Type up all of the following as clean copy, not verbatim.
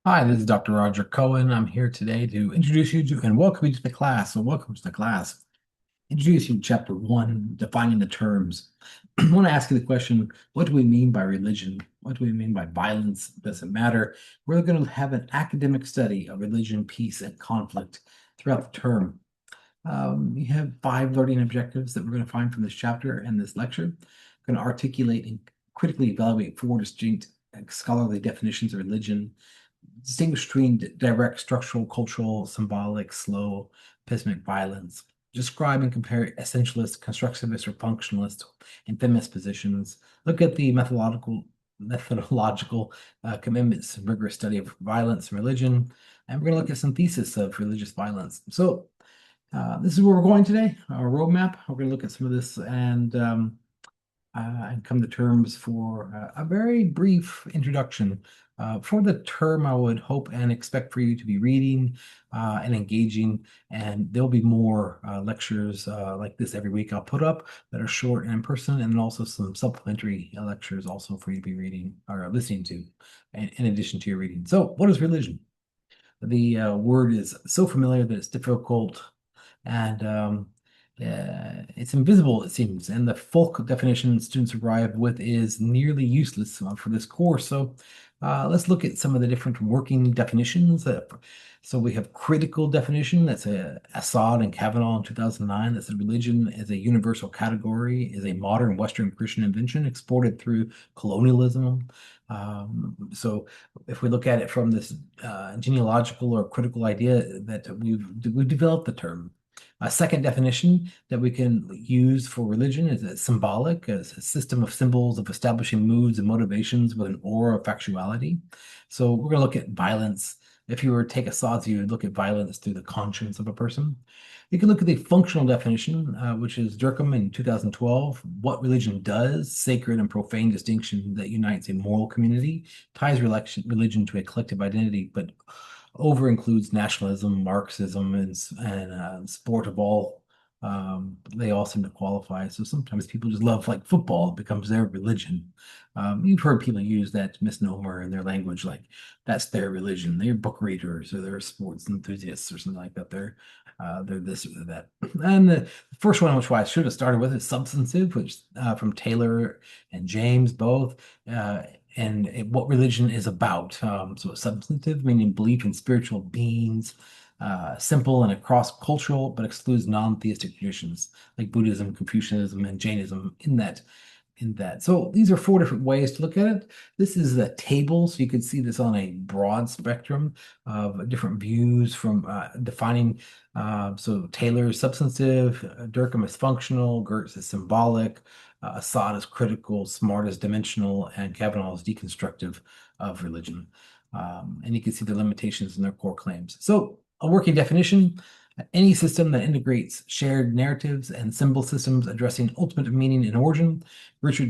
Hi, this is Dr. Roger Cohen. I'm here today to introduce you to and welcome you to the class. So, welcome to the class. Introduce you to chapter one, defining the terms. I want to ask you the question, what do we mean by religion? What do we mean by violence? Does it matter? We're going to have an academic study of religion, peace, and conflict throughout the term. We have five learning objectives that we're going to find from this chapter and this lecture. We're going to articulate and critically evaluate four distinct scholarly definitions of religion, distinguish between direct, structural, cultural, symbolic, slow, epistemic violence. Describe and compare essentialist, constructivist, or functionalist and feminist positions. Look at the methodological commitments and rigorous study of violence and religion. And we're going to look at some thesis of religious violence. So this is where we're going today, our roadmap. We're going to look at some of this and come to terms for a very brief introduction. For the term, I would hope and expect for you to be reading and engaging, and there'll be more lectures like this every week I'll put up that are short and in person, and then also some supplementary lectures also for you to be reading or listening to in addition to your reading. So, what is religion? The word is so familiar that it's difficult and it's invisible, it seems. And the folk definition students arrive with is nearly useless for this course. So let's look at some of the different working definitions. So we have critical definition. That's Assad and Kavanaugh in 2009. That said religion as a universal category is a modern Western Christian invention exported through colonialism. So if we look at it from this genealogical or critical idea that we've developed the term. A second definition that we can use for religion is a symbolic, as a system of symbols of establishing moods and motivations with an aura of factuality. So we're going to look at violence. If you were to take a Saw's view, look at violence through the conscience of a person. You can look at the functional definition, which is Durkheim in 2012. What religion does, sacred and profane distinction that unites a moral community, ties religion to a collective identity, but over includes nationalism, Marxism, and sport of all. They all seem to qualify. So sometimes people just love like football; it becomes their religion. You've heard people use that misnomer in their language, like that's their religion. They're book readers or they're sports enthusiasts or something like that. They're this or that. And the first one, which I should have started with, is substantive, which from Taylor and James both. What religion is about. So substantive, meaning belief in spiritual beings, simple and across cultural, but excludes non-theistic traditions like Buddhism, Confucianism, and Jainism in that. So these are four different ways to look at it. This is the table, so you can see this on a broad spectrum of different views from defining. So Taylor is substantive, Durkheim is functional, Gertz is symbolic, Assad is critical, Smart is dimensional, and Kavanaugh is deconstructive of religion. And you can see the limitations in their core claims. So a working definition. Any system that integrates shared narratives and symbol systems addressing ultimate meaning and origin, ritual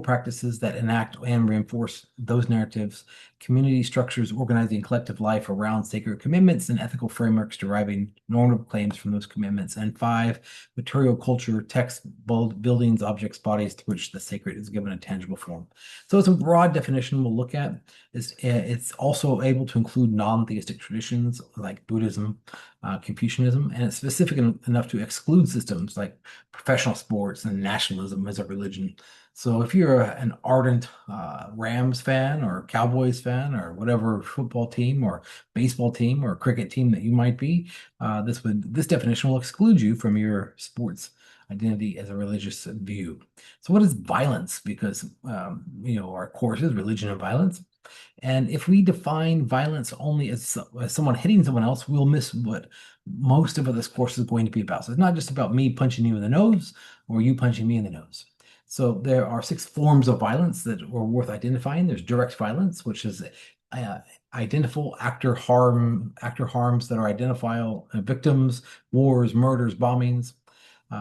practices that enact and reinforce those narratives, community structures organizing collective life around sacred commitments, and ethical frameworks deriving normative claims from those commitments. And five, material culture, text, buildings, objects, bodies to which the sacred is given a tangible form. So it's a broad definition we'll look at. It's also able to include non-theistic traditions like Buddhism, Confucianism, and it's specific enough to exclude systems like professional sports and nationalism as a religion. So if you're an ardent Rams fan or Cowboys fan or whatever football team or baseball team or cricket team that you might be, this definition will exclude you from your sports identity as a religious view. So what is violence? Because our course is religion and violence. And if we define violence only as someone hitting someone else, we'll miss what most of this course is going to be about. So it's not just about me punching you in the nose or you punching me in the nose. So there are six forms of violence that are worth identifying. There's direct violence, which is identifiable actor harms that are identifiable victims, wars, murders, bombings.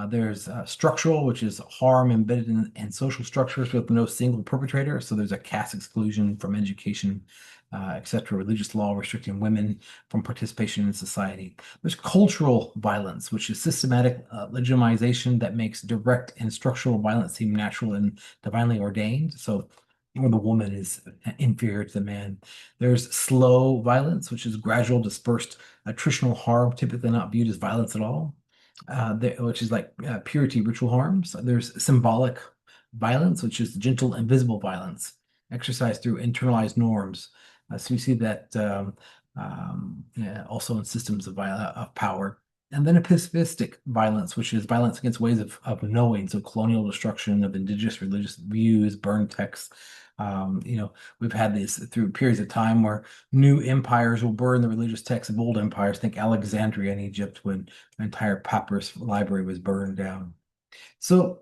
There's structural, which is harm embedded in social structures with no single perpetrator. So there's a caste exclusion from education, etc. Religious law restricting women from participation in society. There's cultural violence, which is systematic legitimization that makes direct and structural violence seem natural and divinely ordained. So or the woman is inferior to the man. There's slow violence, which is gradual, dispersed attritional harm, typically not viewed as violence at all, which is like purity ritual harms. There's symbolic violence, which is gentle and visible violence, exercised through internalized norms. So we see that yeah, also in systems of power. And then epistemic violence, which is violence against ways of knowing, so colonial destruction of indigenous religious views, burned texts. We've had this through periods of time where new empires will burn the religious texts of old empires. Think Alexandria in Egypt when an entire papyrus library was burned down. So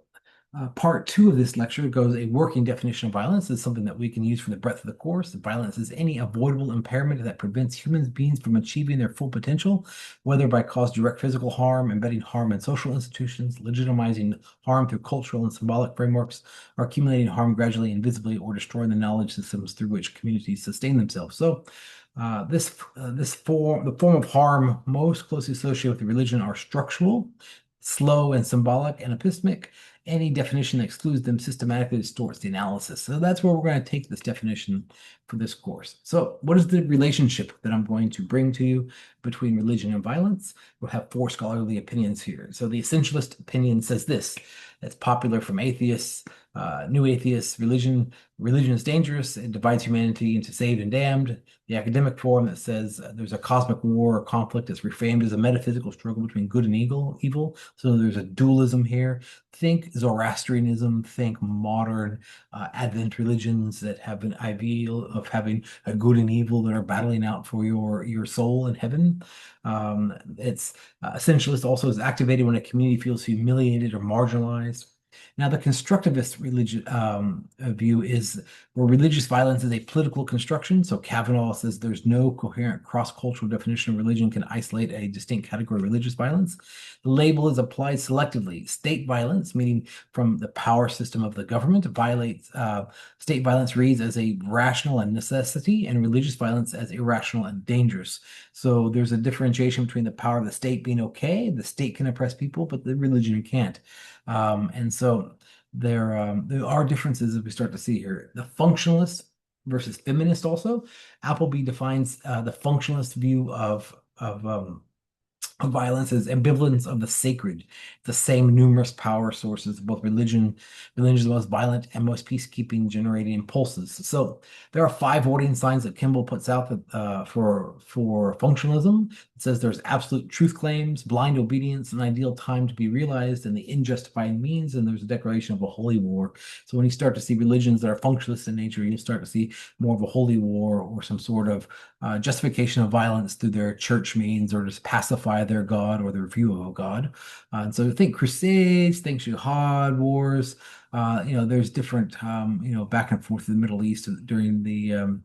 part two of this lecture goes a working definition of violence. This is something that we can use for the breadth of the course. Violence is any avoidable impairment that prevents human beings from achieving their full potential, whether by cause direct physical harm, embedding harm in social institutions, legitimizing harm through cultural and symbolic frameworks, or accumulating harm gradually and visibly, or destroying the knowledge systems through which communities sustain themselves. So the form of harm most closely associated with religion are structural, slow and symbolic, and epistemic. Any definition that excludes them systematically distorts the analysis. So that's where we're going to take this definition for this course. So what is the relationship that I'm going to bring to you between religion and violence? We'll have four scholarly opinions here. So the essentialist opinion says this. That's popular from atheists, new atheists, religion is dangerous. It divides humanity into saved and damned. The academic form that says there's a cosmic war or conflict that's reframed as a metaphysical struggle between good and evil. So there's a dualism here. Think Zoroastrianism, think modern Advent religions that have an ideal of having a good and evil that are battling out for your soul in heaven. It's essentialist also is activated when a community feels humiliated or marginalized. Now, the constructivist religion view is where religious violence is a political construction. So Kavanaugh says there's no coherent cross-cultural definition of religion can isolate a distinct category of religious violence. The label is applied selectively. State violence, meaning from the power system of the government, violates state violence reads as a rational and necessity, and religious violence as irrational and dangerous. So there's a differentiation between the power of the state being okay. The state can oppress people, but the religion can't. And so there are differences that we start to see here. The functionalist versus feminist also. Appleby defines the functionalist view of violence as ambivalence of the sacred, the same numerous power sources of both religion. Religion is the most violent and most peacekeeping generating impulses. So there are five warning signs that Kimball puts out for functionalism. It says there's absolute truth claims, blind obedience, an ideal time to be realized, and the unjustified means, and there's a declaration of a holy war. So when you start to see religions that are functionalist in nature, you start to see more of a holy war or some sort of justification of violence through their church means or just pacify their God or their view of God. And so think Crusades, think Jihad wars. There's different, back and forth in the Middle East during the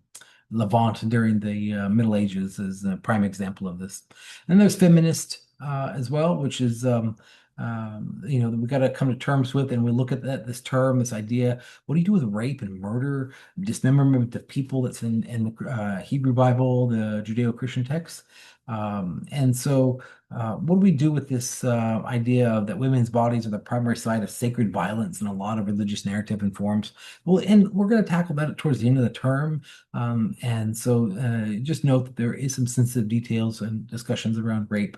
Levant during the Middle Ages is a prime example of this. And there's feminist as well, which is that we got to come to terms with, and we look at this term, this idea. What do you do with rape and murder, dismemberment of people? That's in the Hebrew Bible, the Judeo-Christian text. And so, what do we do with this idea of that women's bodies are the primary site of sacred violence in a lot of religious narrative and forms? Well, and we're going to tackle that towards the end of the term. And so, just note that there is some sensitive details and discussions around rape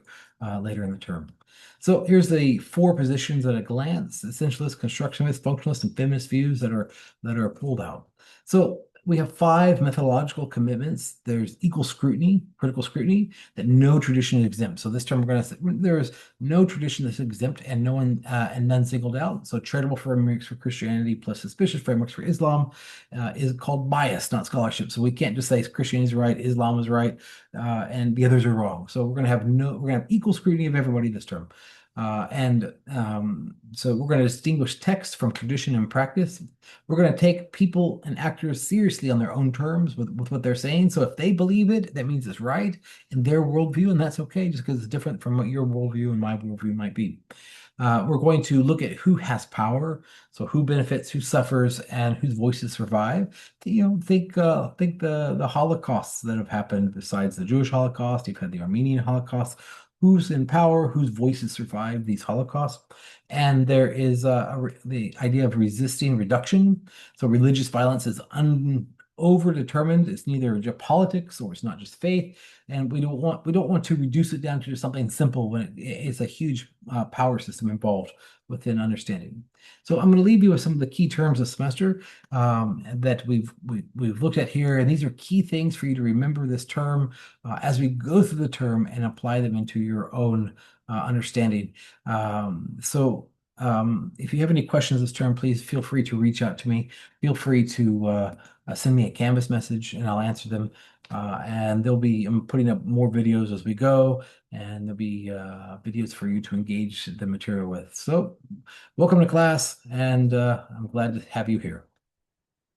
later in the term. So here's the four positions at a glance: essentialist, constructionist, functionalist, and feminist views that are pulled out. So we have five methodological commitments. There's equal scrutiny, critical scrutiny, that no tradition is exempt. So this term we're going to say there is no tradition that's exempt and no one and none singled out. So charitable frameworks for Christianity plus suspicious frameworks for Islam is called bias, not scholarship. So we can't just say Christianity is right, Islam is right, and the others are wrong. So we're going to have equal scrutiny of everybody this term. So we're going to distinguish text from tradition and practice. We're going to take people and actors seriously on their own terms with what they're saying. So if they believe it, that means it's right in their worldview, and that's okay, just because it's different from what your worldview and my worldview might be. We're going to look at who has power, so who benefits, who suffers, and whose voices survive. Think the Holocausts that have happened besides the Jewish Holocaust. You've had the Armenian Holocaust. who's in power, whose voices survive these Holocausts. And there is the idea of resisting reduction. So religious violence is overdetermined. It's neither just politics or it's not just faith. And we don't want to reduce it down to just something simple when it's a huge power system involved within understanding. So I'm going to leave you with some of the key terms this semester that we've looked at here, and these are key things for you to remember this term as we go through the term and apply them into your own understanding. If you have any questions this term, please feel free to reach out to me. Feel free to send me a Canvas message, and I'll answer them. And I'm putting up more videos as we go, and there'll be videos for you to engage the material with. So welcome to class, and I'm glad to have you here.